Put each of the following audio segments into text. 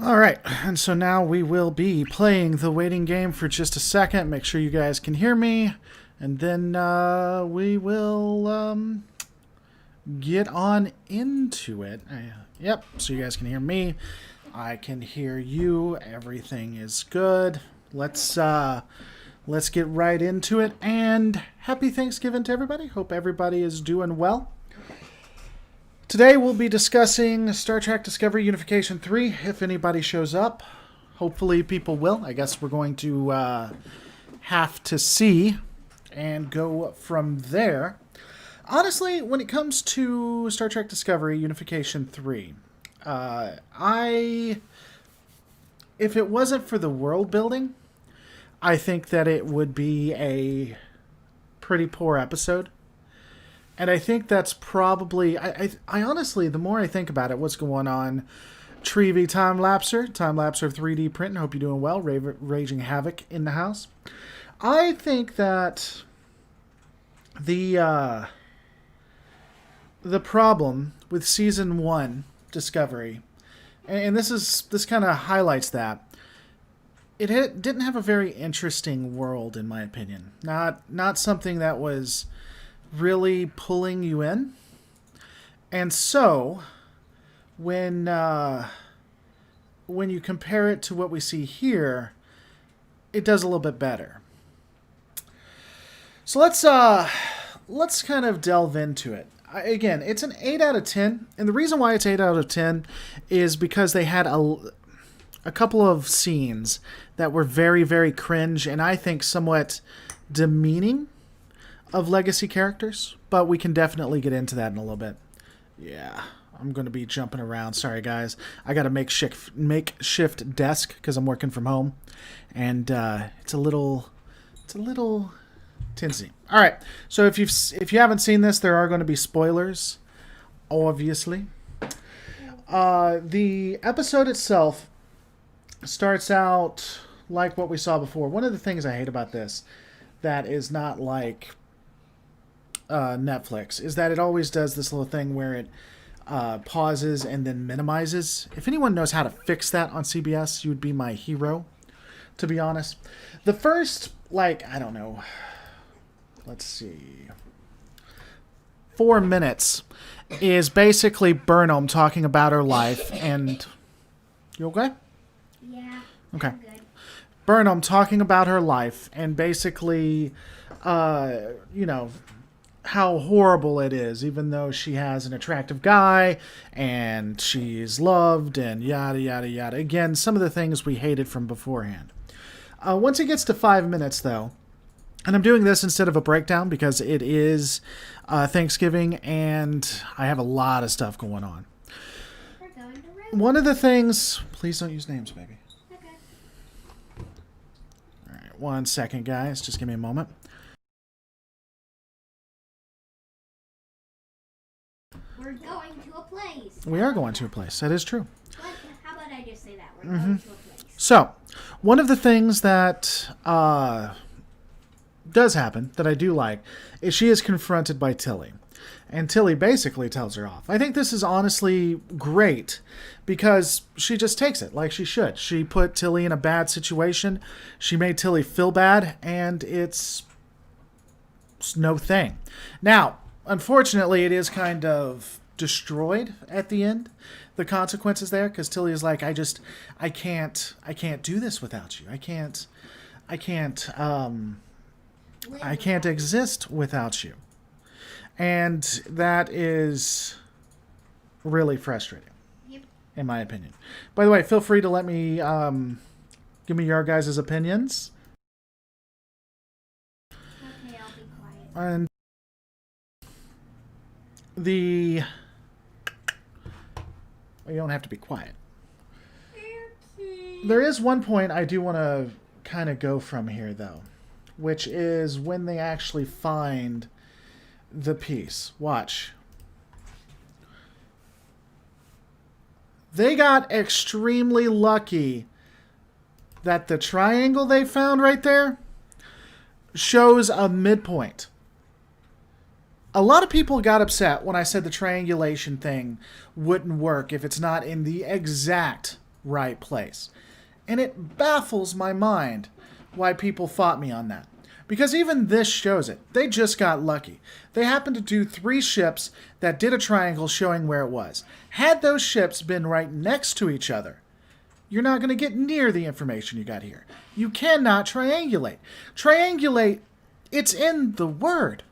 Alright, and so now we will be playing the waiting game for just a second. Make sure you guys can hear me. And then we will get on into it. Yep, so you guys can hear me. I can hear you. Everything is good. Let's get right into it. And happy Thanksgiving to everybody. Hope everybody is doing well. Today we'll be discussing Star Trek Discovery Unification 3, if anybody shows up. Hopefully people will. I guess we're going to have to see and go from there. Honestly, when it comes to Star Trek Discovery Unification 3, if it wasn't for the world building, I think that it would be a pretty poor episode. And I think that's probably... I honestly, the more I think about it, what's going on... Treevy Time-Lapser 3D print. Hope you're doing well. Raging Havoc in the house. I think that the problem with Season 1 Discovery, and this kind of highlights that, it didn't have a very interesting world, in my opinion. Not something that was really pulling you in. And so when you compare it to what we see here, it does a little bit better. So let's kind of delve into it. Again, it's an 8 out of 10, and the reason why it's 8 out of 10 is because they had a couple of scenes that were very, very cringe and I think somewhat demeaning of legacy characters, but we can definitely get into that in a little bit. Yeah, I'm going to be jumping around. Sorry, guys. I got a makeshift desk because I'm working from home, and it's a little tinsy. All right, so if you haven't seen this, there are going to be spoilers, obviously. The episode itself starts out like what we saw before. One of the things I hate about this that is not like Netflix is that it always does this little thing where it pauses and then minimizes. If anyone knows how to fix that on CBS, you would be my hero, to be honest. The first, I don't know, let's see, 4 minutes is basically Burnham talking about her life. And you okay? Yeah. Okay. I'm good. Burnham talking about her life and basically, how horrible it is, even though she has an attractive guy and she's loved and yada, yada, yada. Again, some of the things we hated from beforehand. Once it gets to 5 minutes, though, and I'm doing this instead of a breakdown because it is Thanksgiving and I have a lot of stuff going on. We're going to room. One of the things... Please don't use names, baby. Okay. All right, 1 second, guys. Just give me a moment. We're going to a place. We are going to a place. That is true. How about I just say that? We're going to a place. So, one of the things that does happen that I do like is she is confronted by Tilly. And Tilly basically tells her off. I think this is honestly great because she just takes it like she should. She put Tilly in a bad situation. She made Tilly feel bad, and it's no thing. Now, unfortunately, it is kind of destroyed at the end, the consequences there, because Tilly is like, I can't do this without you. I can't exist without you. And that is really frustrating, Yep. in my opinion. By the way, feel free to let me, give me your guys' opinions. Okay, I'll be quiet. And you don't have to be quiet. There is one point I do want to kind of go from here, though, which is when they actually find the piece. Watch. They got extremely lucky that the triangle they found right there shows a midpoint. A lot of people got upset when I said the triangulation thing wouldn't work if it's not in the exact right place. And it baffles my mind why people fought me on that. Because even this shows it. They just got lucky. They happened to do 3 ships that did a triangle showing where it was. Had those ships been right next to each other, you're not going to get near the information you got here. You cannot triangulate. Triangulate, it's in the word.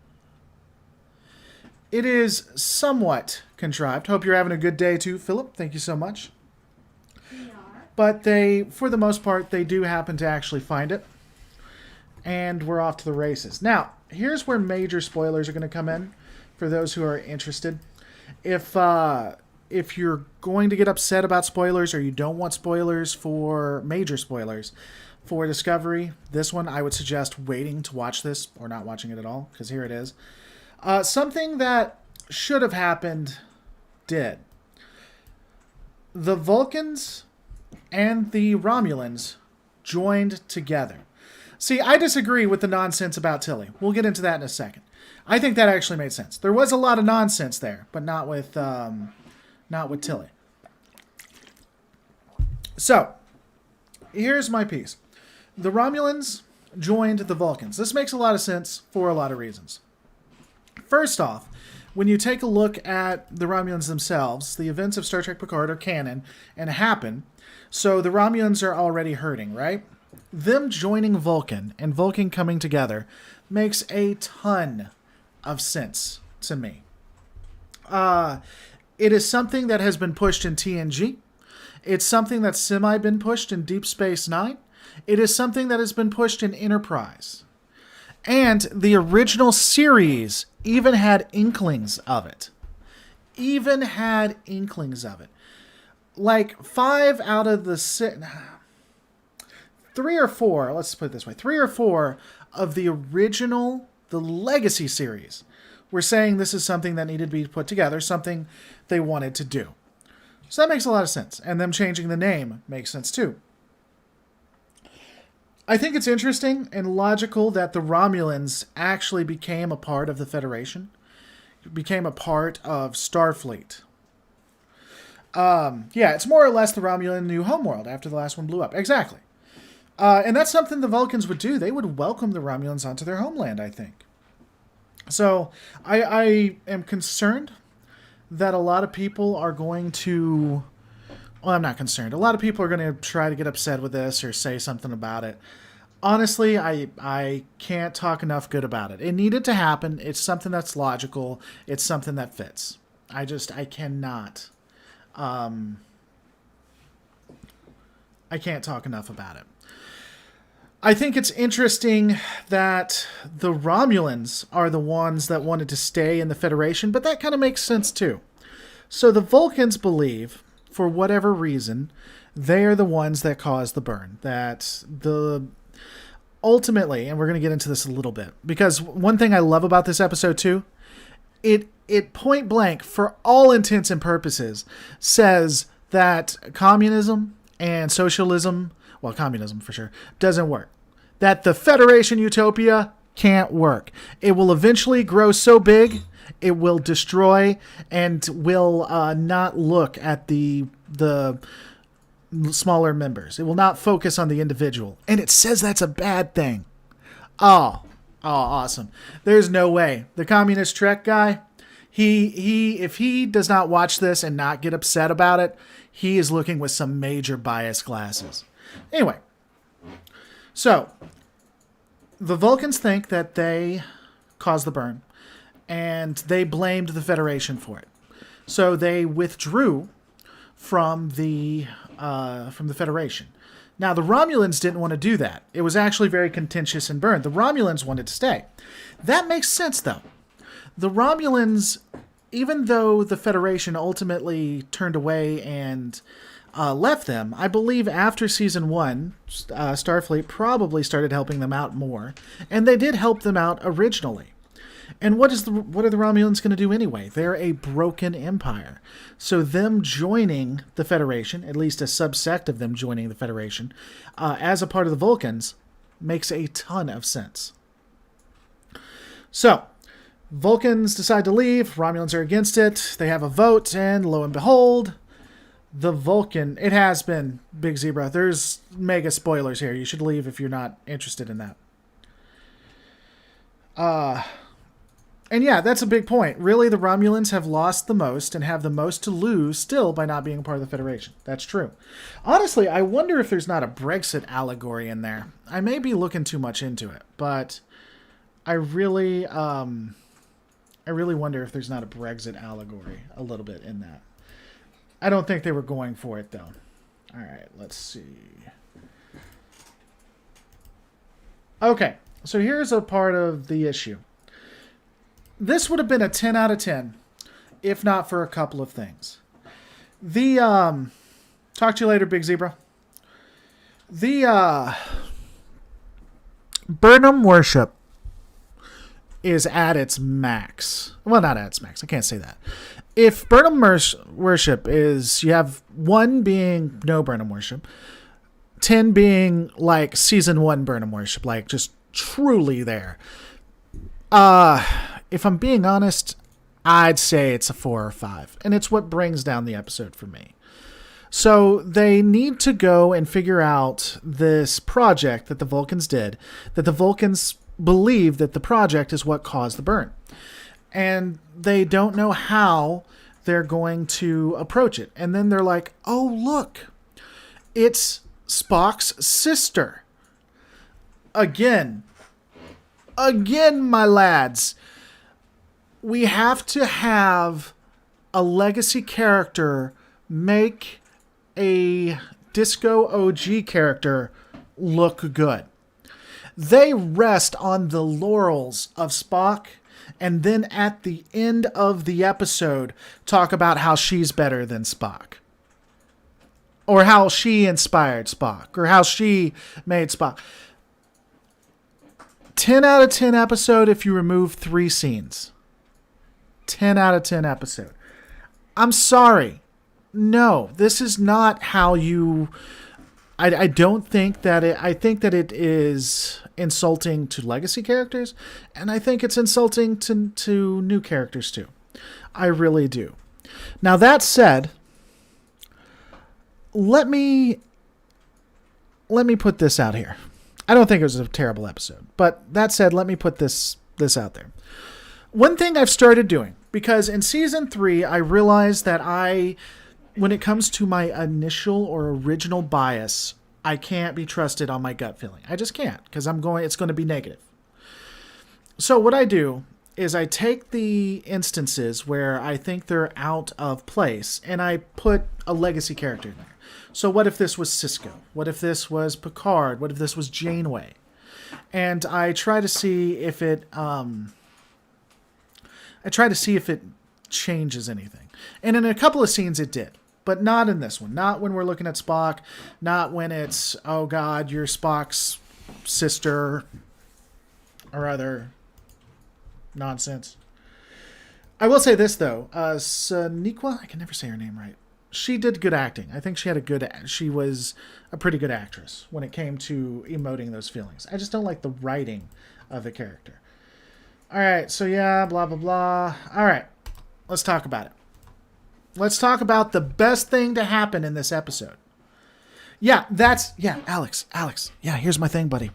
It is somewhat contrived. Hope you're having a good day too, Philip. Thank you so much. We are. But they, for the most part, they do happen to actually find it. And we're off to the races. Now, here's where major spoilers are going to come in for those who are interested. If you're going to get upset about spoilers or you don't want spoilers for major spoilers for Discovery, this one I would suggest waiting to watch this or not watching it at all, because here it is. Something that should have happened did. The Vulcans and the Romulans joined together. See, I disagree with the nonsense about Tilly. We'll get into that in a second. I think that actually made sense. There was a lot of nonsense there, but not with Tilly. So, here's my piece. The Romulans joined the Vulcans. This makes a lot of sense for a lot of reasons. First off, when you take a look at the Romulans themselves, the events of Star Trek Picard are canon and happen, so the Romulans are already hurting, right? Them joining Vulcan and Vulcan coming together makes a ton of sense to me. It is something that has been pushed in TNG. It's something that's been pushed in Deep Space Nine. It is something that has been pushed in Enterprise. And the original series even had inklings of it. Like 5 out of the 6... 3 or 4, let's put it this way, 3 or 4 of the original, the Legacy series, were saying this is something that needed to be put together, something they wanted to do. So that makes a lot of sense. And them changing the name makes sense too. I think it's interesting and logical that the Romulans actually became a part of the Federation, became a part of Starfleet. Yeah, it's more or less the Romulan new homeworld after the last one blew up. Exactly. And that's something the Vulcans would do. They would welcome the Romulans onto their homeland, I think. So I am concerned that a lot of people are going to... Well, I'm not concerned. A lot of people are going to try to get upset with this or say something about it. Honestly, I can't talk enough good about it. It needed to happen. It's something that's logical. It's something that fits. I cannot... I can't talk enough about it. I think it's interesting that the Romulans are the ones that wanted to stay in the Federation, but that kind of makes sense too. So the Vulcans believe, for whatever reason, they are the ones that caused the burn. That ultimately, and we're going to get into this a little bit, because one thing I love about this episode too, it point blank, for all intents and purposes, says that communism and socialism, well, communism for sure, doesn't work. That the Federation utopia can't work. It will eventually grow so big, it will destroy and will not look at the smaller members. It will not focus on the individual. And it says that's a bad thing. Oh, awesome. There's no way. The communist Trek guy, if he does not watch this and not get upset about it, he is looking with some major bias glasses. Anyway, so the Vulcans think that they caused the burn, and they blamed the Federation for it. So they withdrew from the Federation. Now, the Romulans didn't want to do that. It was actually very contentious and burned. The Romulans wanted to stay. That makes sense, though. The Romulans, even though the Federation ultimately turned away and left them, I believe after Season 1, Starfleet probably started helping them out more. And they did help them out originally. And what are the Romulans going to do anyway? They're a broken empire. So them joining the Federation, at least a subsect of them joining the Federation, as a part of the Vulcans, makes a ton of sense. So, Vulcans decide to leave. Romulans are against it. They have a vote, and lo and behold, the Vulcan, it has been, Big Zebra. There's mega spoilers here. You should leave if you're not interested in that. And yeah, that's a big point. Really, the Romulans have lost the most and have the most to lose still by not being a part of the Federation. That's true. Honestly, I wonder if there's not a Brexit allegory in there. I may be looking too much into it, but I really wonder if there's not a Brexit allegory a little bit in that. I don't think they were going for it, though. All right, let's see. Okay, so here's a part of the issue. This would have been a 10 out of 10 if not for a couple of things. The, talk to you later, Big Zebra. The, Burnham worship is at its max. Well, not at its max. I can't say that. If Burnham worship is, you have 1 being no Burnham worship, 10 being like season 1 Burnham worship, like just truly there. If I'm being honest, I'd say it's a 4 or 5. And it's what brings down the episode for me. So they need to go and figure out this project that the Vulcans did, that the Vulcans believe that the project is what caused the burn. And they don't know how they're going to approach it. And then they're like, oh, look, it's Spock's sister. Again, my lads, we have to have a legacy character make a Disco OG character look good. They rest on the laurels of Spock, and then at the end of the episode talk about how she's better than Spock. Or how she inspired Spock. Or how she made Spock. 10 out of 10 episode if you remove 3 scenes. 10 out of 10 episode. I'm sorry. No, this is not how you... I don't think that it... I think that it is insulting to legacy characters, and I think it's insulting to new characters too. I really do. Now, that said, let me put this out here. I don't think it was a terrible episode, but that said, let me put this out there. One thing I've started doing, because in season 3, I realized that when it comes to my initial or original bias, I can't be trusted on my gut feeling. I just can't, because it's going to be negative. So what I do is I take the instances where I think they're out of place, and I put a legacy character in there. So what if this was Sisko? What if this was Picard? What if this was Janeway? And I try to see if it changes anything. And in a couple of scenes it did, but not in this one. Not when we're looking at Spock, not when it's, oh God, you're Spock's sister or other nonsense. I will say this though, Sonequa, I can never say her name right. She did good acting. I think she was a pretty good actress when it came to emoting those feelings. I just don't like the writing of the character. All right, so yeah, blah, blah, blah. All right, let's talk about it. Let's talk about the best thing to happen in this episode. Yeah, Alex. Yeah, here's my thing, buddy.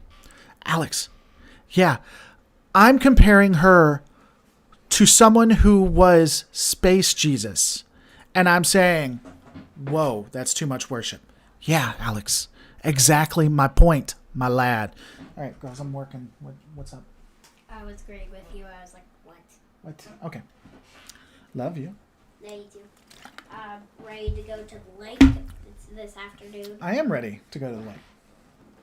Alex. Yeah, I'm comparing her to someone who was Space Jesus. And I'm saying, whoa, that's too much worship. Yeah, Alex. Exactly my point, my lad. All right, girls, I'm working. What's up? I was agreeing with you. I was like, what? What? Okay. Love you. No, you too. Ready to go to the lake this afternoon? I am ready to go to the lake.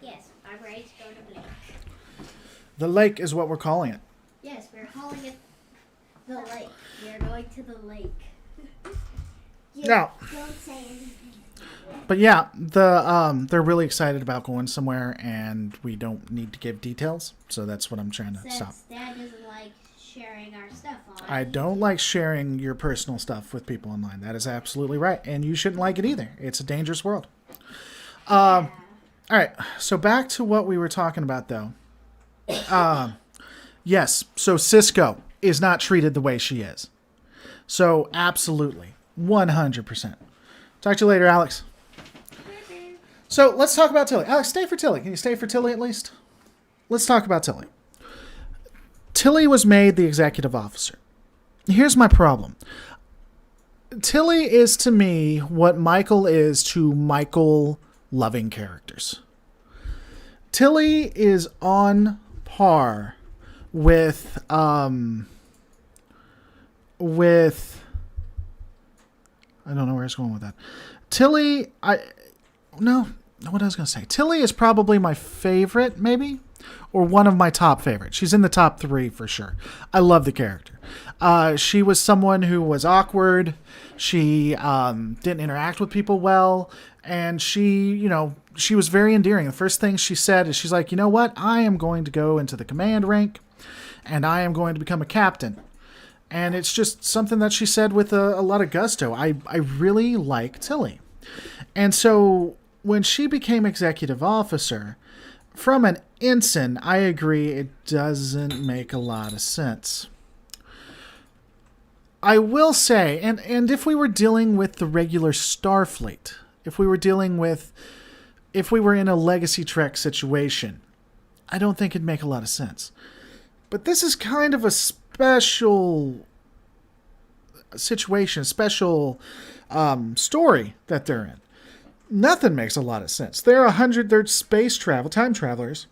Yes, I'm ready to go to the lake. The lake is what we're calling it. Yes, we're calling it the lake. We are going to the lake. No. Don't say anything. But yeah, they're really excited about going somewhere, and we don't need to give details, so that's what I'm trying to stop. Dad doesn't like sharing our stuff online. I don't like sharing your personal stuff with people online. That is absolutely right, and you shouldn't like it either. It's a dangerous world. All right, so back to what we were talking about, though. Yes, so Sisko is not treated the way she is. So absolutely, 100%. Talk to you later, Alex. So let's talk about Tilly. Alex, stay for Tilly. Can you stay for Tilly at least? Let's talk about Tilly. Tilly was made the executive officer. Here's my problem. Tilly is to me what Michael is to Michael loving characters. Tilly is on par with I don't know where I was going with that. Tilly, what I was going to say. Tilly is probably my favorite, maybe, or one of my top favorites. She's in the top 3 for sure. I love the character. She was someone who was awkward. She didn't interact with people well, and she was very endearing. The first thing she said is she's like, you know what? I am going to go into the command rank, and I am going to become a captain. And it's just something that she said with a lot of gusto. I really like Tilly. And so when she became executive officer, from an ensign, I agree it doesn't make a lot of sense. I will say, and if we were dealing with the regular Starfleet, if we were in a Legacy Trek situation, I don't think it'd make a lot of sense. But this is kind of a special situation, special story that they're in. Nothing makes a lot of sense. They're time travelers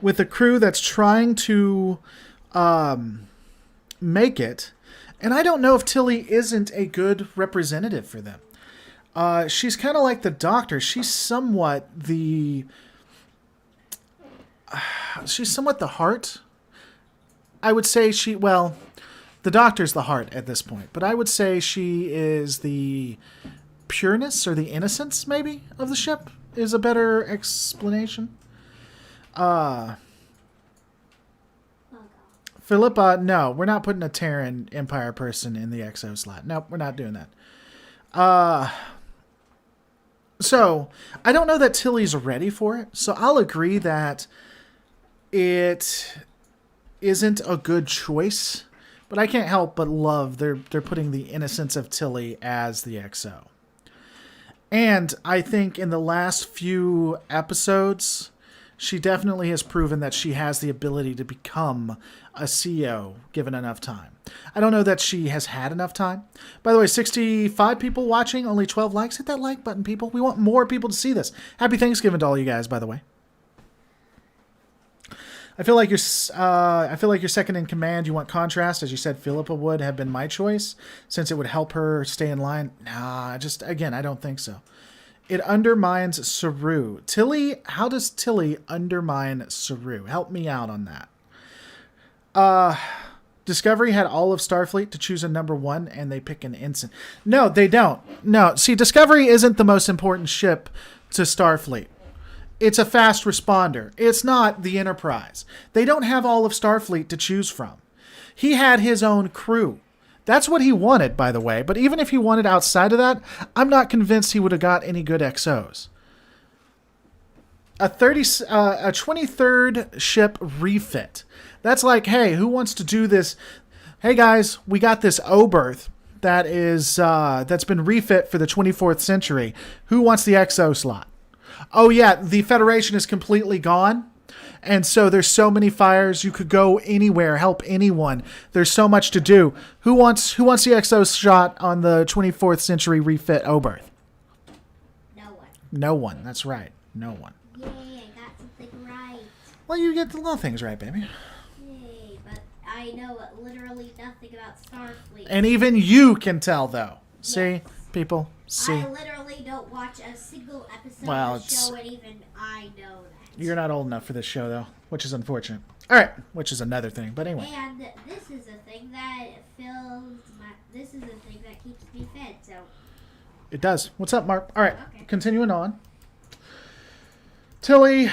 with a crew that's trying to make it. And I don't know if Tilly isn't a good representative for them. She's kind of like the Doctor. She's somewhat the heart. I would say the Doctor's the heart at this point, but I would say she is the pureness or the innocence, maybe, of the ship is a better explanation. Philippa, no, we're not putting a Terran Empire person in the XO slot. Nope, we're not doing that. So, I don't know that Tilly's ready for it, so I'll agree that it isn't a good choice, but I can't help but love they're putting the innocence of Tilly as the XO. And I think in the last few episodes, she definitely has proven that she has the ability to become a CEO given enough time. I don't know that she has had enough time. By the way, 65 people watching, only 12 likes. Hit that like button, people. We want more people to see this. Happy Thanksgiving to all you guys, by the way. I feel like you're second in command. You want contrast, as you said. Philippa would have been my choice, since it would help her stay in line. Nah, I don't think so. It undermines Saru. Tilly, how does Tilly undermine Saru? Help me out on that. Discovery had all of Starfleet to choose a number 1, and they pick an ensign. No, they don't. No, see, Discovery isn't the most important ship to Starfleet. It's a fast responder. It's not the Enterprise. They don't have all of Starfleet to choose from. He had his own crew. That's what he wanted, by the way. But even if he wanted outside of that, I'm not convinced he would have got any good XOs. A 23rd ship refit. That's like, hey, who wants to do this? Hey guys, we got this O-berth that's been refit for the 24th century. Who wants the XO slot? Oh yeah, the Federation is completely gone. And so there's so many fires, you could go anywhere, help anyone. There's so much to do. Who wants the XO shot on the 24th century refit O-berth? No one. No one, that's right. No one. Yay, I got something right. Well, you get the little things right, baby. Yay, but I know literally nothing about Starfleet. And even you can tell, though. Yes. See, people, see. I literally don't watch a single episode of the show, and even I know that. You're not old enough for this show, though, which is unfortunate. All right, which is another thing, but anyway. And this is a thing that this is a thing that keeps me fed, so. It does. What's up, Mark? All right, okay. Continuing on. Tilly,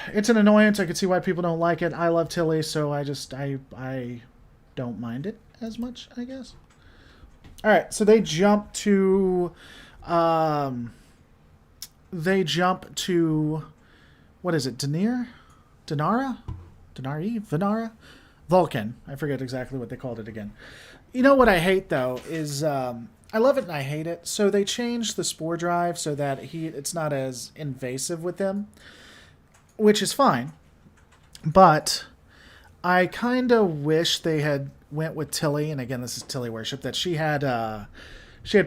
it's an annoyance. I can see why people don't like it. I love Tilly, so I don't mind it as much, I guess. All right, so they jump to, what is it, Venara? Vulcan. I forget exactly what they called it again. You know what I hate, though, is I love it and I hate it. So they changed the spore drive so that it's not as invasive with them, which is fine. But I kind of wish they had went with Tilly, and again, this is Tilly worship, that she had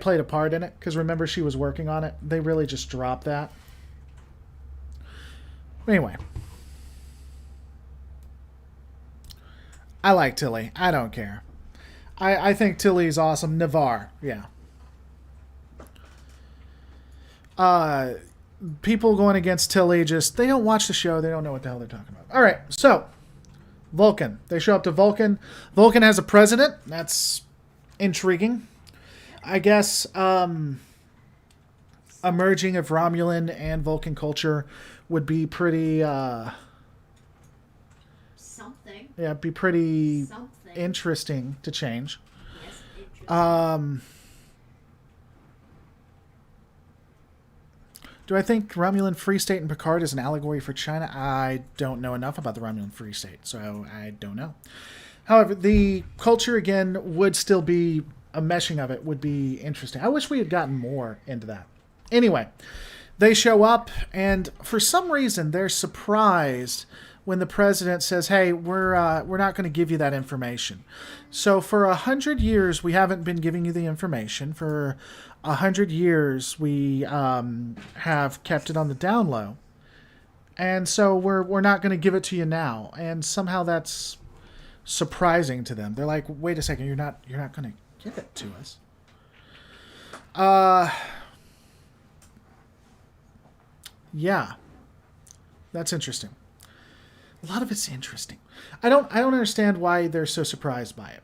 played a part in it, because remember, she was working on it. They really just dropped that. Anyway. I like Tilly. I don't care. I think Tilly's awesome. Navarre, yeah. People going against Tilly they don't watch the show. They don't know what the hell they're talking about. All right, so Vulcan. They show up to Vulcan. Vulcan has a president. That's intriguing. I guess a merging of Romulan and Vulcan culture would be pretty... something. Yeah, it'd be pretty Something. interesting to change. Yes, interesting. Do I think Romulan Free State and Picard is an allegory for China? I don't know enough about the Romulan Free State, so I don't know. However, the culture, again, would still be... a meshing of it would be interesting. I wish we had gotten more into that. Anyway, they show up, and for some reason, they're surprised when the president says, hey, we're not going to give you that information. So for 100 years, we haven't been giving you the information. For 100 years, we have kept it on the down low. And so we're not going to give it to you now. And somehow that's surprising to them. They're like, wait a second, you're not going to give it to us. Yeah. That's interesting. A lot of it's interesting. I don't understand why they're so surprised by it.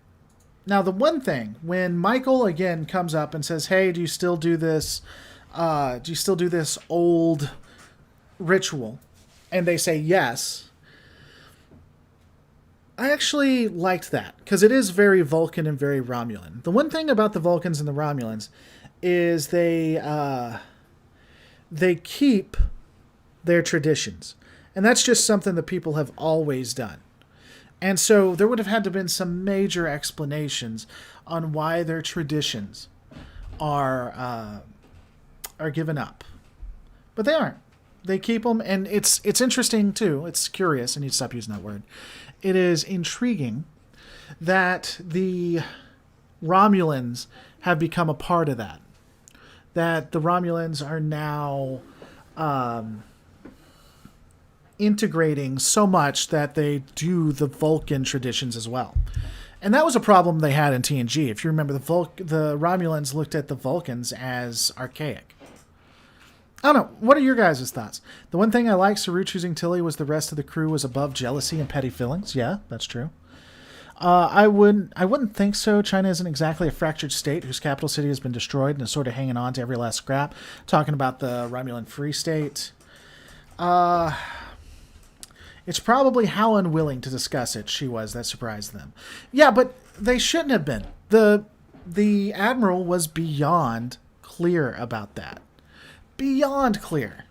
Now, the one thing, when Michael again comes up and says, hey, do you still do this old ritual? And they say yes. I actually liked that, because it is very Vulcan and very Romulan. The one thing about the Vulcans and the Romulans is they keep their traditions. And that's just something that people have always done. And so there would have had to have been some major explanations on why their traditions are given up. But they aren't. They keep them, and it's interesting, too. It's curious. I need to stop using that word. It is intriguing that the Romulans have become a part of that. That the Romulans are now integrating so much that they do the Vulcan traditions as well. And that was a problem they had in TNG. If you remember, the Romulans looked at the Vulcans as archaic. I don't know. What are your guys' thoughts? The one thing I liked Saru choosing Tilly was the rest of the crew was above jealousy and petty feelings. Yeah, that's true. I wouldn't think so. China isn't exactly a fractured state whose capital city has been destroyed and is sort of hanging on to every last scrap. Talking about the Romulan Free State. It's probably how unwilling to discuss it she was that surprised them. Yeah, but they shouldn't have been. The Admiral was beyond clear about that. Beyond clear.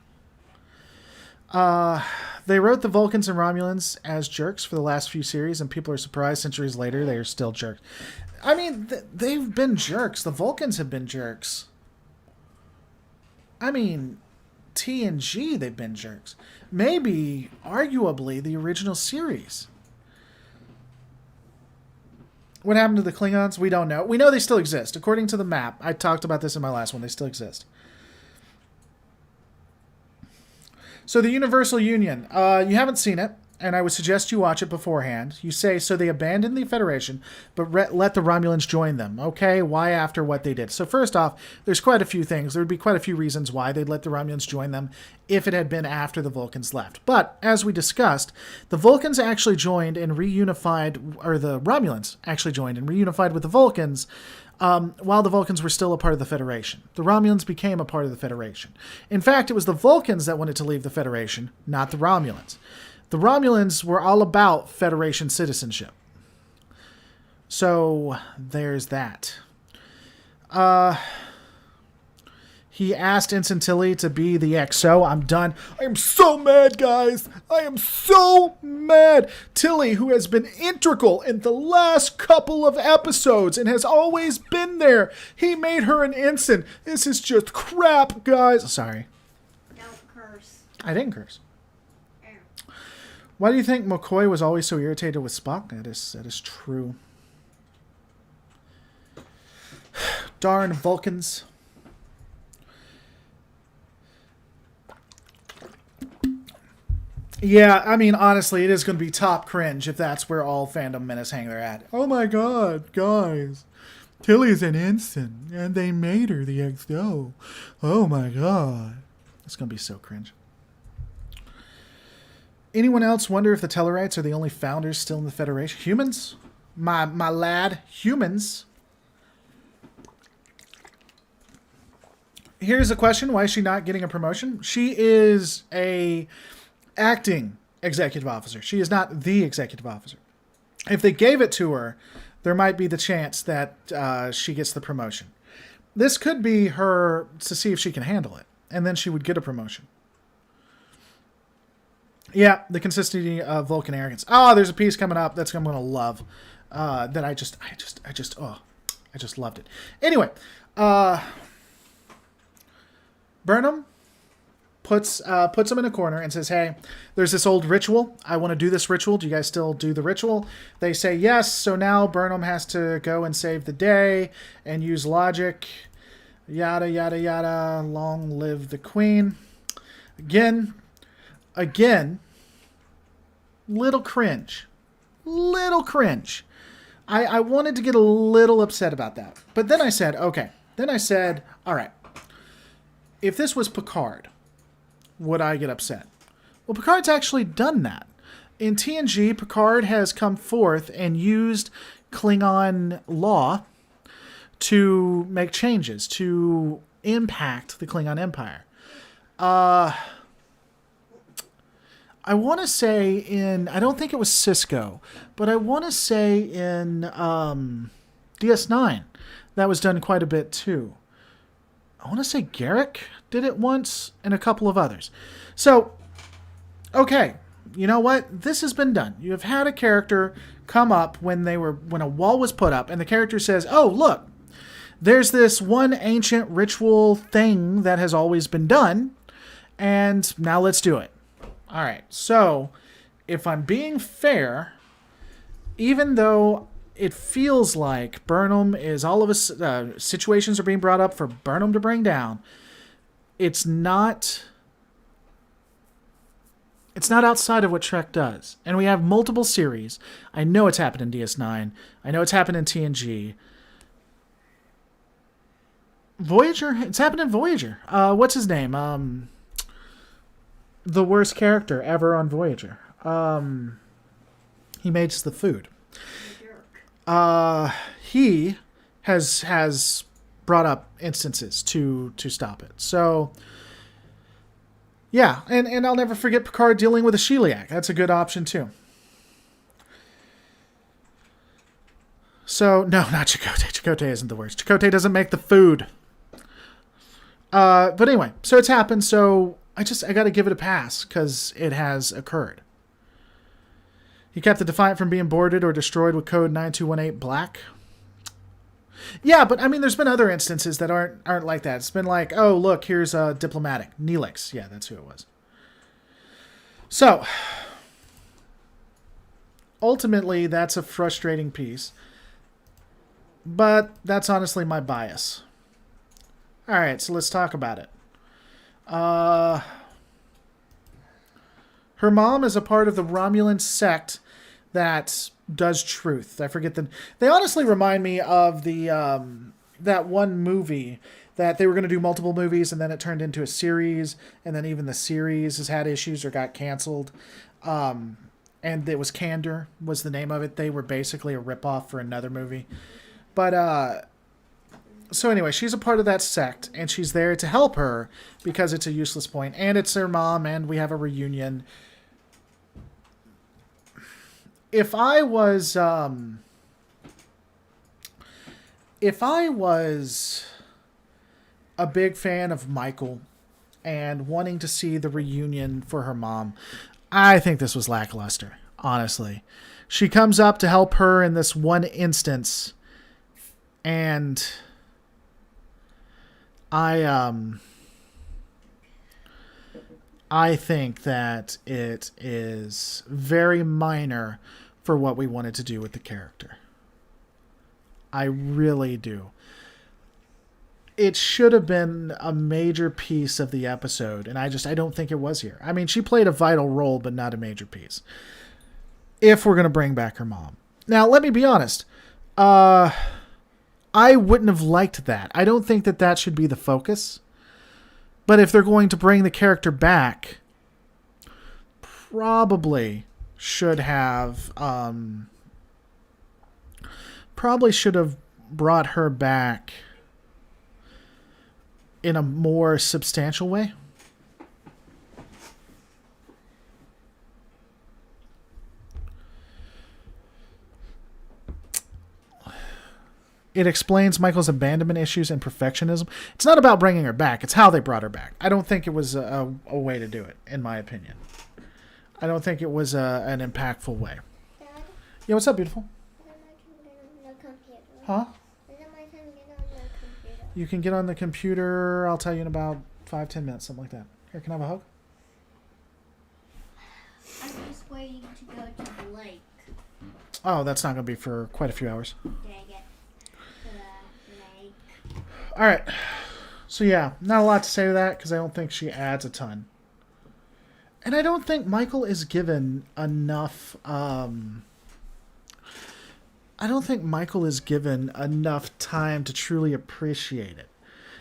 They wrote the Vulcans and Romulans as jerks for the last few series, and people are surprised centuries later they are still jerks. I mean, they've been jerks. The Vulcans have been jerks. I mean, TNG, they've been jerks. Maybe, arguably, the original series. What happened to the Klingons? We don't know. We know they still exist. According to the map, I talked about this in my last one, they still exist. So the Universal Union, you haven't seen it, and I would suggest you watch it beforehand. You say, so they abandoned the Federation, but let the Romulans join them. Okay, why after what they did? So first off, there's quite a few things. There would be quite a few reasons why they'd let the Romulans join them if it had been after the Vulcans left. But, as we discussed, the Vulcans actually joined and reunified, or the Romulans actually joined and reunified with the Vulcans while the Vulcans were still a part of the Federation. The Romulans became a part of the Federation. In fact, it was the Vulcans that wanted to leave the Federation, not the Romulans. The Romulans were all about Federation citizenship. So, there's that. He asked Ensign Tilly to be the XO. I'm done. I am so mad, guys. I am so mad. Tilly, who has been integral in the last couple of episodes and has always been there. He made her an ensign. This is just crap, guys. Sorry. Don't curse. I didn't curse. Why do you think McCoy was always so irritated with Spock? That is true. Darn Vulcans. Yeah, I mean, honestly, it is going to be top cringe if that's where all Fandom Menace hang their at. Oh my god, guys. Tilly's an ensign, and they made her the XO. Oh my god. It's going to be so cringe. Anyone else wonder if the Tellarites are the only founders still in the Federation? Humans? My lad, humans. Here's a question. Why is she not getting a promotion? She is a acting executive officer. She is not the executive officer. If they gave it to her, there might be the chance that she gets the promotion. This could be her to see if she can handle it, and then she would get a promotion. Yeah, the consistency of Vulcan arrogance. Oh, there's a piece coming up that's I'm going to love. That I just loved it. Anyway, Burnham puts him in a corner and says, hey, there's this old ritual. I want to do this ritual. Do you guys still do the ritual? They say yes. So now Burnham has to go and save the day and use logic. Yada, yada, yada. Long live the queen. Again, little cringe. I wanted to get a little upset about that. But then I said, okay. All right. If this was Picard, would I get upset? Well, Picard's actually done that. In TNG, Picard has come forth and used Klingon law to make changes, to impact the Klingon Empire. I want to say I don't think it was Cisco, but I want to say in DS9, that was done quite a bit too. I want to say Garrick did it once, and a couple of others. So, okay, you know what? This has been done. You have had a character come up when a wall was put up, and the character says, "Oh, look, there's this one ancient ritual thing that has always been done, and now let's do it." All right. So, if I'm being fair, even though it feels like Burnham is all of us situations are being brought up for Burnham to bring down, it's not outside of what Trek does. And we have multiple series. I know it's happened in DS9. I know it's happened in TNG. Voyager? It's happened in Voyager. What's his name? The worst character ever on Voyager. He makes the food. He has brought up instances to stop it. So, yeah, and I'll never forget Picard dealing with a Sheliak. That's a good option too. So, no, not Chakotay. Chakotay isn't the worst. Chakotay doesn't make the food. But anyway, so it's happened, so I got to give it a pass because it has occurred. He kept the Defiant from being boarded or destroyed with code 9218 black. Yeah, but I mean, there's been other instances that aren't like that. It's been like, oh, look, here's a diplomatic. Neelix. Yeah, that's who it was. So, ultimately, that's a frustrating piece. But that's honestly my bias. All right, so let's talk about it. Her mom is a part of the Romulan sect that does truth. I forget them. They honestly remind me of the that one movie that they were going to do multiple movies and then it turned into a series, and then even the series has had issues or got canceled. And it was Candor was the name of it. They were basically a ripoff for another movie. But so anyway, she's a part of that sect, and she's there to help her because it's a useless point, and it's her mom, and we have a reunion. If I was a big fan of Michael and wanting to see the reunion for her mom. I think this was lackluster, honestly. She comes up to help her in this one instance, and I think that it is very minor for what we wanted to do with the character. I really do. It should have been a major piece of the episode, and I don't think it was here. I mean, she played a vital role, but not a major piece. If we're going to bring back her mom. Now, let me be honest. I wouldn't have liked that. I don't think that that should be the focus. But if they're going to bring the character back, probably should have brought her back in a more substantial way. It explains Michael's abandonment issues and perfectionism. It's not about bringing her back. It's how they brought her back. I don't think it was a way to do it, in my opinion. I don't think it was an impactful way. Dad? Yeah, what's up, beautiful? When am I can get on the computer? Huh? When am I can get on the computer? You can get on the computer, I'll tell you in about 5-10 minutes, something like that. Here, can I have a hug? I'm just waiting to go to the lake. Oh, that's not going to be for quite a few hours. Dang it. To the lake. All right. So, yeah, not a lot to say to that because I don't think she adds a ton. And I don't think Michael is given enough... I don't think Michael is given enough time to truly appreciate it.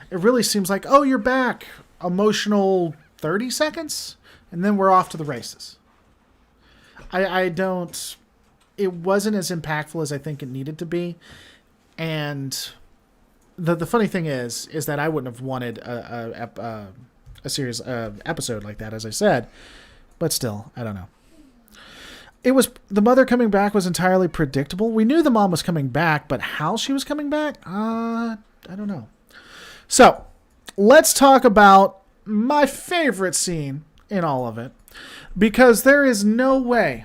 It really seems like, oh, you're back. Emotional 30 seconds? And then we're off to the races. I don't... It wasn't as impactful as I think it needed to be. And the funny thing is that I wouldn't have wanted a series episode like that, as I said. But still, I don't know. It was the mother coming back was entirely predictable. We knew the mom was coming back, but how she was coming back, I don't know. So, let's talk about my favorite scene in all of it, because there is no way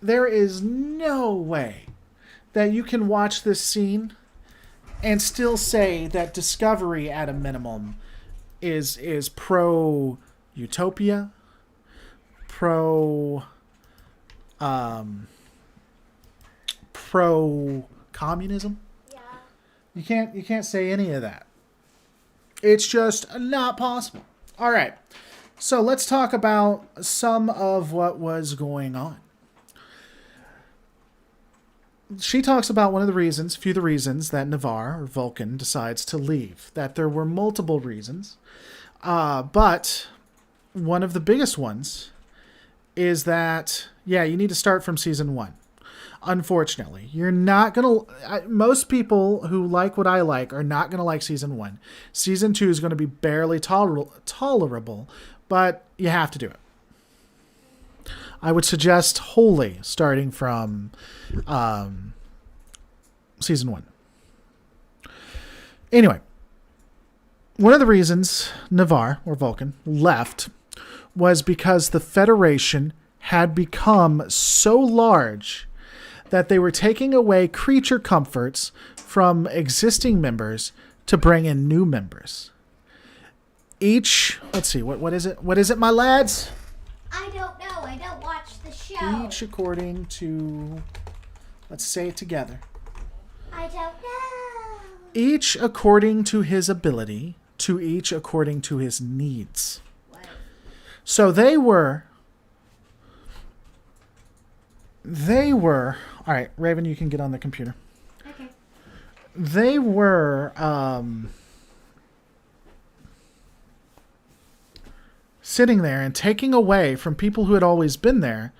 that you can watch this scene and still say that Discovery, at a minimum, is pro utopia, pro communism. Yeah. You can't say any of that. It's just not possible. All right. So let's talk about some of what was going on. She talks about one of the reasons, few of the reasons that Navarre or Vulcan decides to leave. That there were multiple reasons, but one of the biggest ones is that, yeah, you need to start from season 1. Unfortunately, you're not going to... Most people who like what I like are not going to like season 1. Season 2 is going to be barely tolerable, but you have to do it. I would suggest wholly starting from season 1. Anyway, one of the reasons Navarre, or Vulcan, left was because the Federation had become so large that they were taking away creature comforts from existing members to bring in new members. Each, let's see, what is it? What is it, my lads? I don't know. I don't watch the show. Each according to, let's say it together. I don't know. Each according to his ability, to each according to his needs. What? So they were, all right, Raven, you can get on the computer. Okay. They were, sitting there and taking away from people who had always been there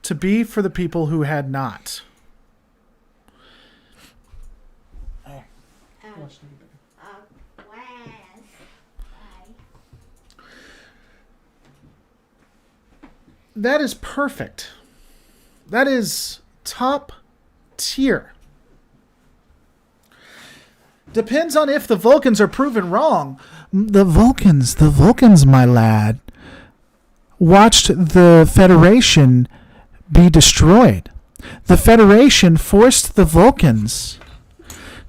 to be for the people who had not. That is perfect. That is top tier. Depends on if the Vulcans are proven wrong. The Vulcans, my lad, watched the Federation be destroyed. The Federation forced the Vulcans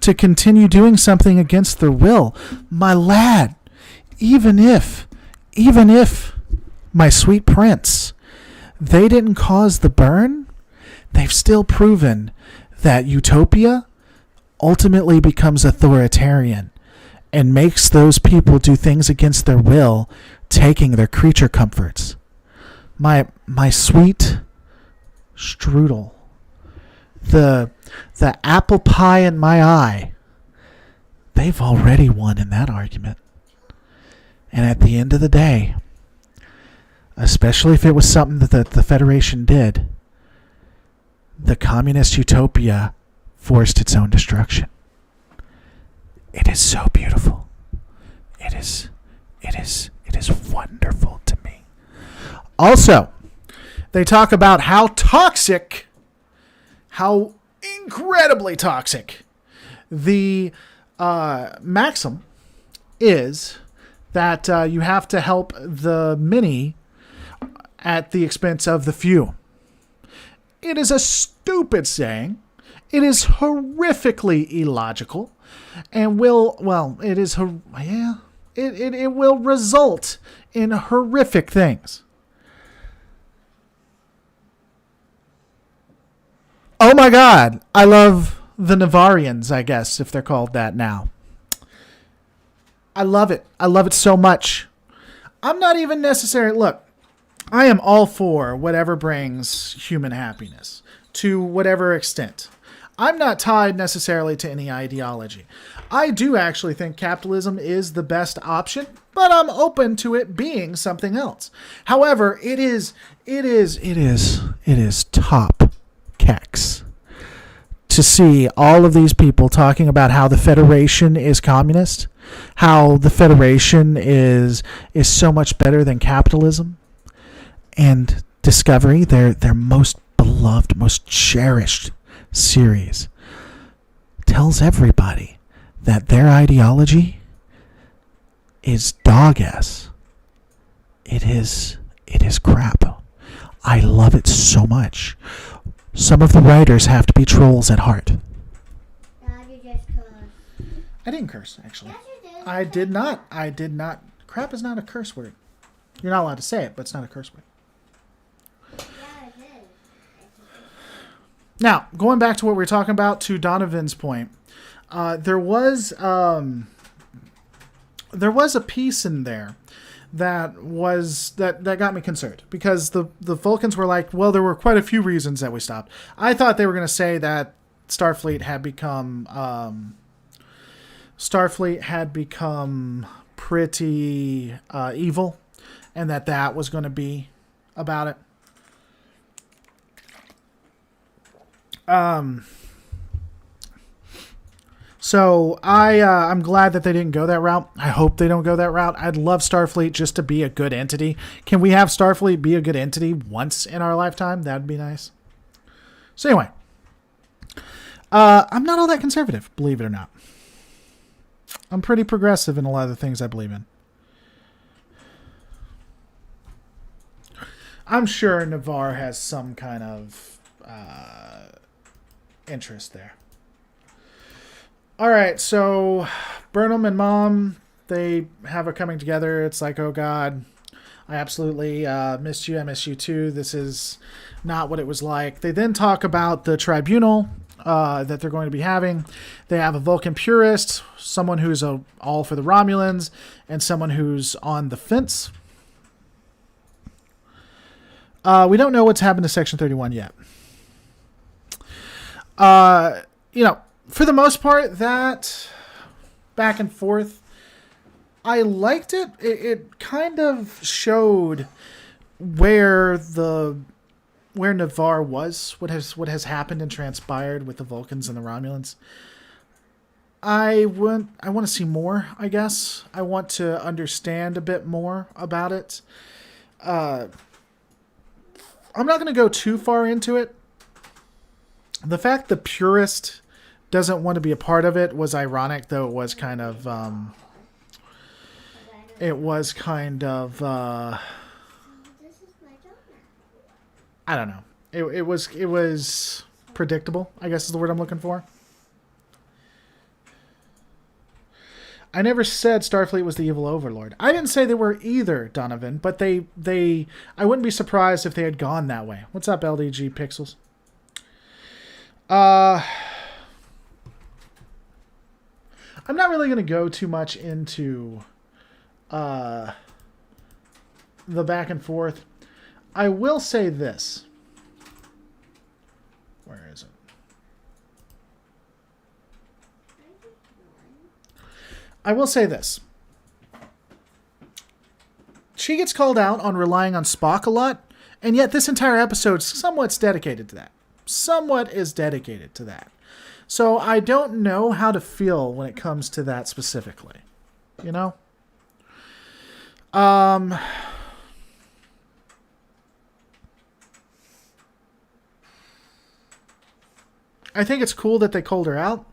to continue doing something against their will. My lad, even if, my sweet prince, they didn't cause the burn, they've still proven that Utopia ultimately becomes authoritarian and makes those people do things against their will, taking their creature comforts. My sweet strudel, the apple pie in my eye, they've already won in that argument. And at the end of the day, especially if it was something that the Federation did, the communist utopia forced its own destruction. It is so beautiful. It is wonderful to me. Also, they talk about how incredibly toxic the maxim is that you have to help the many at the expense of the few. It is a stupid saying. It is horrifically illogical, and will result in horrific things. Oh my God, I love the Navarians, I guess, if they're called that now. I love it. I love it so much. I'm not even necessarily... Look, I am all for whatever brings human happiness, to whatever extent. I'm not tied necessarily to any ideology. I do actually think capitalism is the best option, but I'm open to it being something else. However, it is top keks to see all of these people talking about how the Federation is communist, how the Federation is so much better than capitalism, and Discovery, their most beloved, most cherished series, tells everybody that their ideology is dog-ass. It is crap. I love it so much. Some of the writers have to be trolls at heart. You just cursed. I didn't curse, actually. Yes, you did. I did not. Crap is not a curse word. You're not allowed to say it, but it's not a curse word. Yeah, it is. Now, going back to what we were talking about, to Donovan's point, there was a piece in there that got me concerned, because the Vulcans were like, well, there were quite a few reasons that we stopped. I thought they were going to say that Starfleet had become pretty evil, and that was going to be about it. So I'm glad that they didn't go that route. I hope they don't go that route. I'd love Starfleet just to be a good entity. Can we have Starfleet be a good entity once in our lifetime? That'd be nice. So anyway, I'm not all that conservative, believe it or not. I'm pretty progressive in a lot of the things I believe in. I'm sure Navarre has some kind of interest there. All right, so Burnham and Mom, they have a coming together. It's like, oh God, I absolutely missed you. I miss you too. This is not what it was like. They then talk about the tribunal that they're going to be having. They have a Vulcan purist, someone who's all for the Romulans, and someone who's on the fence. We don't know what's happened to Section 31 yet. For the most part, that back and forth, I liked it. It kind of showed where Navarre was, what has happened and transpired with the Vulcans and the Romulans. I want to see more, I guess. I want to understand a bit more about it. I'm not going to go too far into it. The fact the purist doesn't want to be a part of it was ironic, though it was kind of I don't know. It was predictable, I guess is the word I'm looking for. I never said Starfleet was the evil overlord. I didn't say they were either, Donovan, but I wouldn't be surprised if they had gone that way. What's up, LDG Pixels? I'm not really going to go too much into the back and forth. I will say this. Where is it? I will say this. She gets called out on relying on Spock a lot, and yet this entire episode somewhat dedicated to that. Somewhat is dedicated to that. So I don't know how to feel when it comes to that specifically. You know? I think it's cool that they called her out.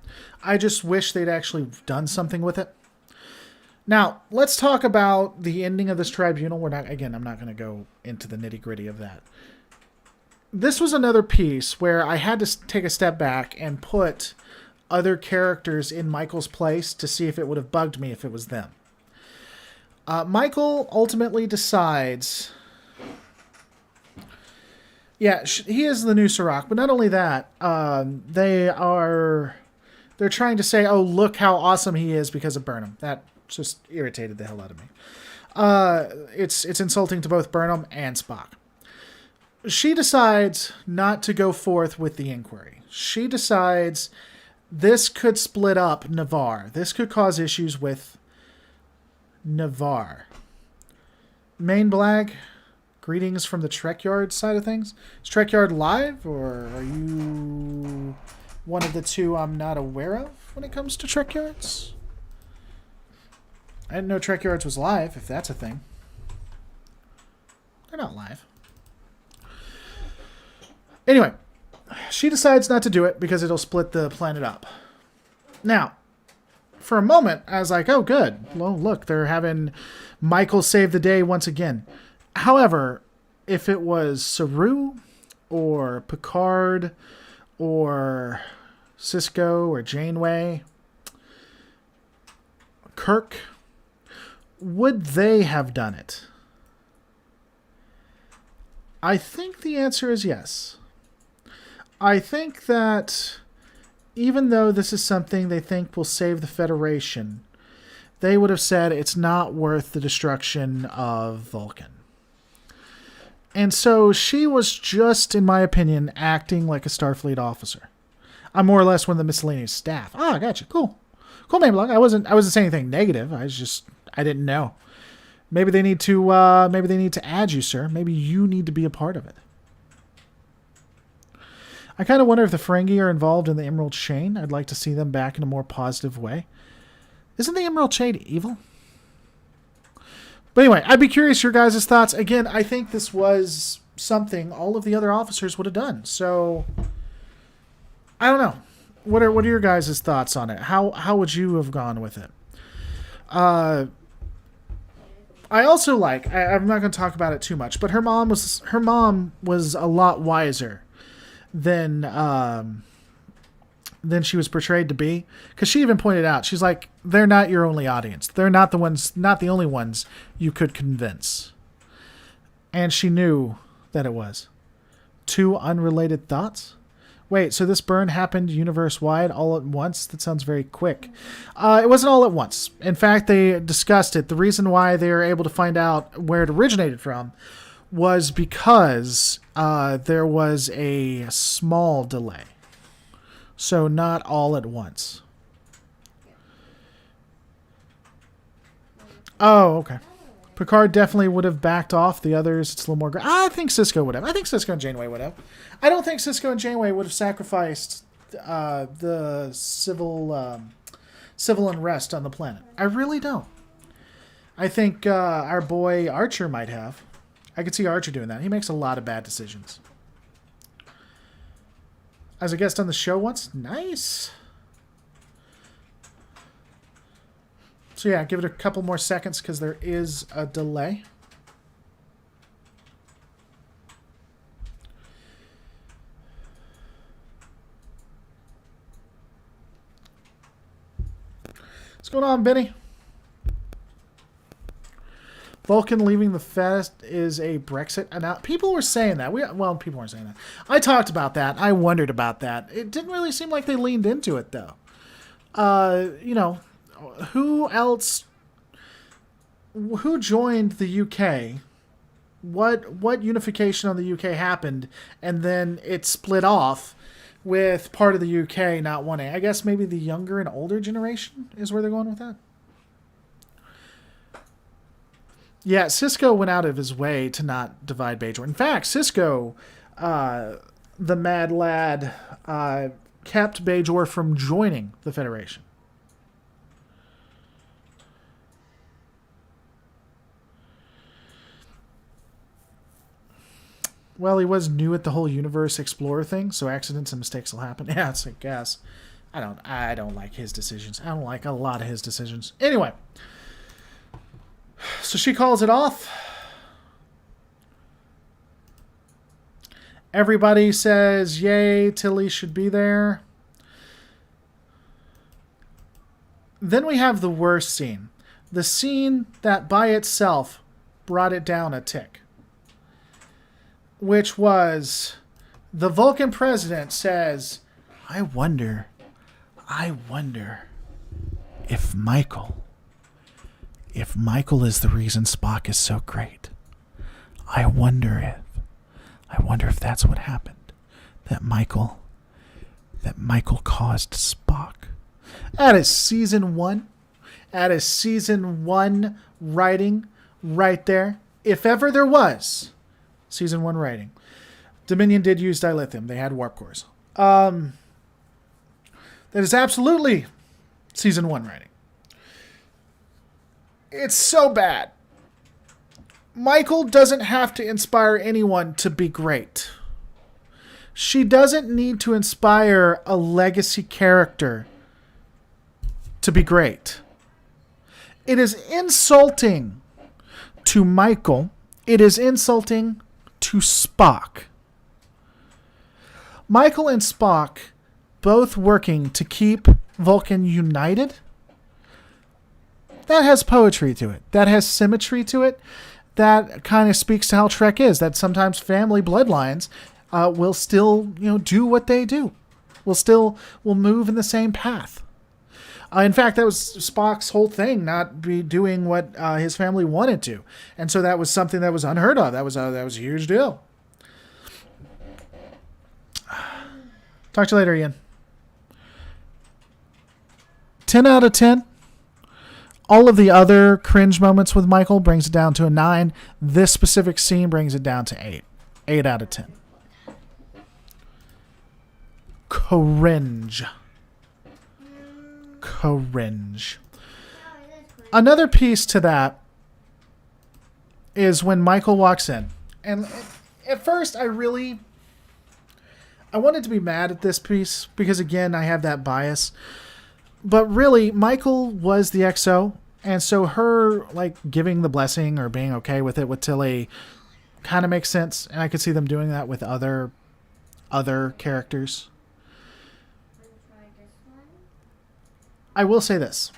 I just wish they'd actually done something with it. Now, let's talk about the ending of this tribunal. I'm not going to go into the nitty-gritty of that. This was another piece where I had to take a step back and put other characters in Michael's place to see if it would have bugged me if it was them. Michael ultimately decides... Yeah, he is the new Sirach, but not only that, they're trying to say, oh, look how awesome he is because of Burnham. That just irritated the hell out of me. It's insulting to both Burnham and Spock. She decides not to go forth with the inquiry. She decides this could split up Navarre. This could cause issues with Navarre. Main Blag, greetings from the Trek Yard side of things. Is Trek Yard live, or are you one of the two I'm not aware of when it comes to Trek Yards? I didn't know Trek Yards was live, if that's a thing. They're not live. Anyway, she decides not to do it because it'll split the planet up. Now, for a moment, I was like, oh, good. Well, look, they're having Michael save the day once again. However, if it was Saru or Picard or Sisko or Janeway, Kirk, would they have done it? I think the answer is yes. I think that even though this is something they think will save the Federation, they would have said it's not worth the destruction of Vulcan. And so she was just, in my opinion, acting like a Starfleet officer. I'm more or less one of the miscellaneous staff. Ah, gotcha. Cool. Cool, Maybelline. I wasn't saying anything negative. I didn't know. Maybe they need to add you, sir. Maybe you need to be a part of it. I kind of wonder if the Ferengi are involved in the Emerald Chain. I'd like to see them back in a more positive way. Isn't the Emerald Chain evil? But anyway, I'd be curious your guys' thoughts. Again, I think this was something all of the other officers would have done. So, I don't know. What are your guys' thoughts on it? How would you have gone with it? I also I'm not going to talk about it too much, but her mom was a lot wiser than she was portrayed to be, because she even pointed out, she's like, they're not your only audience. They're not the only ones you could convince. And she knew that it was. Two unrelated thoughts? Wait, so this burn happened universe-wide all at once? That sounds very quick. It wasn't all at once. In fact, they discussed it. The reason why they were able to find out where it originated from was because there was a small delay. So not all at once. Oh, okay. Picard definitely would have backed off. The others, it's a little more... I think Sisko would have. I think Sisko and Janeway would have. I don't think Sisko and Janeway would have sacrificed the civil unrest on the planet. I really don't. I think our boy Archer might have. I could see Archer doing that. He makes a lot of bad decisions. As a guest on the show once? Nice. So yeah, give it a couple more seconds because there is a delay. What's going on, Benny? Vulcan leaving the Fed is a Brexit announcement. People were saying that. Well, people weren't saying that. I talked about that. I wondered about that. It didn't really seem like they leaned into it, though. You know, who else? Who joined the UK? What unification on the UK happened, and then it split off with part of the UK not wanting. I guess maybe the younger and older generation is where they're going with that. Yeah, Cisco went out of his way to not divide Bajor. In fact, Cisco, the mad lad, kept Bajor from joining the Federation. Well, he was new at the whole universe explorer thing, so accidents and mistakes will happen. Yeah, it's I guess. I don't like his decisions. I don't like a lot of his decisions. Anyway. So she calls it off. Everybody says, yay, Tilly should be there. Then we have the worst scene. The scene that by itself brought it down a tick. Which was the Vulcan president says, I wonder if Michael is the reason Spock is so great. I wonder if that's what happened. That Michael caused Spock. That is season 1. That is season 1 writing right there. If ever there was season 1 writing. Dominion did use dilithium. They had warp cores. That is absolutely season 1 writing. It's so bad. Michael doesn't have to inspire anyone to be great. She doesn't need to inspire a legacy character to be great. It is insulting to Michael. It is insulting to Spock. Michael and Spock both working to keep Vulcan united. That has poetry to it. That has symmetry to it. That kind of speaks to how Trek is. That sometimes family bloodlines will still, do what they do. Will move in the same path. In fact, that was Spock's whole thing, not be doing what his family wanted to, and so that was something that was unheard of. That was a huge deal. Talk to you later, Ian. 10 out of 10. All of the other cringe moments with Michael brings it down to a 9. This specific scene brings it down to 8. 8 out of 10. Cringe. Another piece to that is when Michael walks in. And at first, I wanted to be mad at this piece because, again, I have that bias. But really, Michael was the XO, and so her giving the blessing or being okay with it with Tilly kind of makes sense, and I could see them doing that with other characters. I will say this.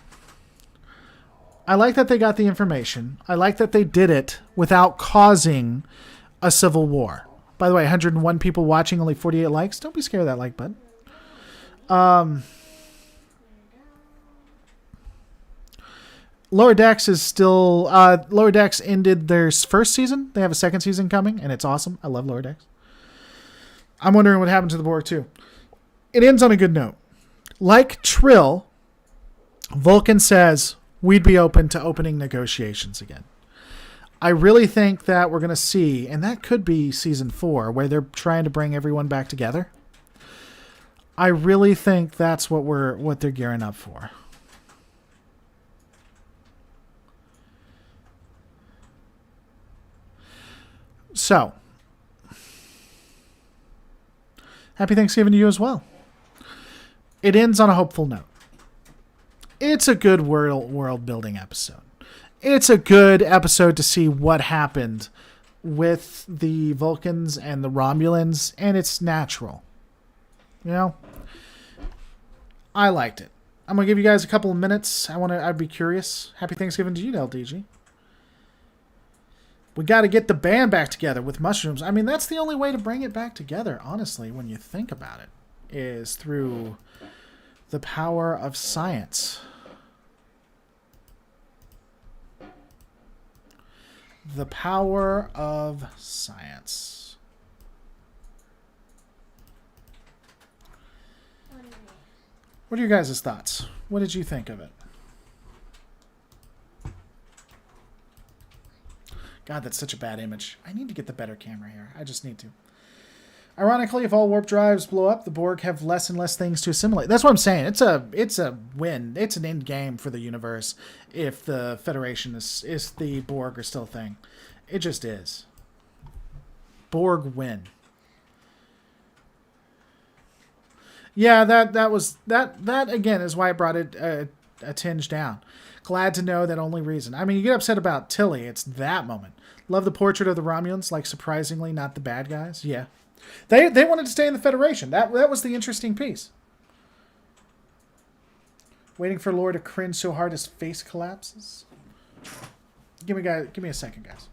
I like that they got the information. I like that they did it without causing a civil war. By the way, 101 people watching, only 48 likes. Don't be scared of that like button. Lower Decks is still... Lower Decks ended their first season. They have a second season coming, and it's awesome. I love Lower Decks. I'm wondering what happened to the Borg, too. It ends on a good note. Like Trill, Vulcan says we'd be open to opening negotiations again. I really think that we're going to see, and that could be season 4, where they're trying to bring everyone back together. I really think that's what they're gearing up for. So, happy Thanksgiving to you as well. It ends on a hopeful note. it's a good world building episode. It's a good episode to see what happened with the Vulcans and the Romulans, and it's natural. You know? I liked it. I'm going to give you guys a couple of minutes. I'd be curious. Happy Thanksgiving to you, LDG. We got to get the band back together with mushrooms. I mean, that's the only way to bring it back together, honestly, when you think about it, is through the power of science. The power of science. What are your guys' thoughts? What did you think of it? God, that's such a bad image. I need to get the better camera here. I just need to. Ironically, if all warp drives blow up, the Borg have less and less things to assimilate. That's what I'm saying. It's a win. It's an end game for the universe if the Federation is the Borg are still a thing. It just is. Borg win. Yeah, that again is why I brought it a tinge down. Glad to know that only reason. I mean, you get upset about Tilly. It's that moment. Love the portrait of the Romulans, like surprisingly not the bad guys. Yeah. They wanted to stay in the Federation. That was the interesting piece. Waiting for Lore to cringe so hard his face collapses. Give me a second, guys.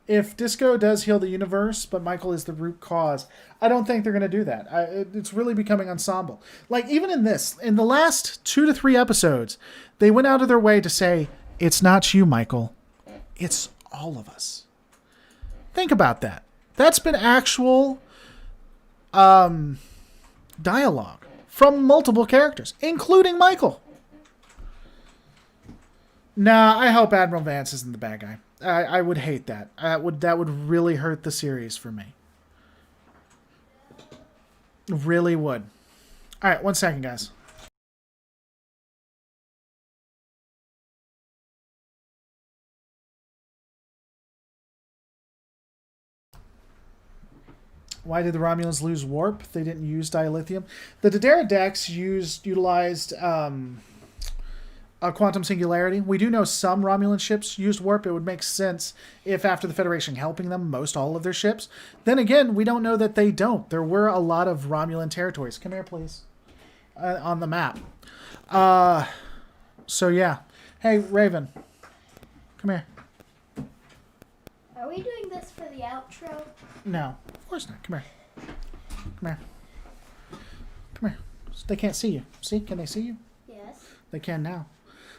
If Disco does heal the universe, but Michael is the root cause, I don't think they're going to do that. It's really becoming ensemble. Like, even in the last 2 to 3 episodes, they went out of their way to say, it's not you, Michael. It's all of us. Think about that. That's been actual dialogue from multiple characters, including Michael. Nah, I hope Admiral Vance isn't the bad guy. I would hate that. That would really hurt the series for me. Really would. All right, 1 second, guys. Why did the Romulans lose warp? They didn't use dilithium. The Dodera decks utilized a quantum singularity. We do know some Romulan ships used warp. It would make sense if after the Federation helping them, most all of their ships. Then again, we don't know that they don't. There were a lot of Romulan territories. Come here, please. On the map. So yeah. Hey, Raven. Come here. Are we doing this for the outro? No, of course not. Come here. Come here. Come here. They can't see you. See? Can they see you? Yes. They can now.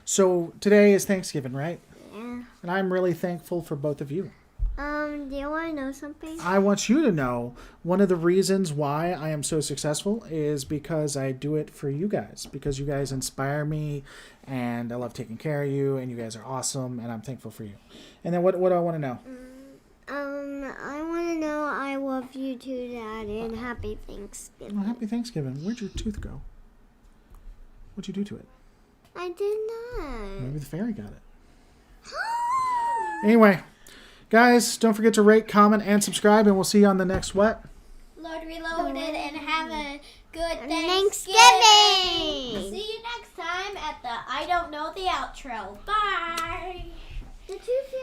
So today is Thanksgiving, right? Yeah. And I'm really thankful for both of you. Do you want to know something? I want you to know one of the reasons why I am so successful is because I do it for you guys. Because you guys inspire me, and I love taking care of you, and you guys are awesome, and I'm thankful for you. And then what do I want to know? I want to know I love you too, Dad, and happy Thanksgiving. Well, happy Thanksgiving. Where'd your tooth go? What'd you do to it? I did not. Maybe the fairy got it. Anyway, guys, don't forget to rate, comment, and subscribe, and we'll see you on the next what? Load Reloaded, and have a good Thanksgiving. See you next time at the I Don't Know the Outro. Bye. The two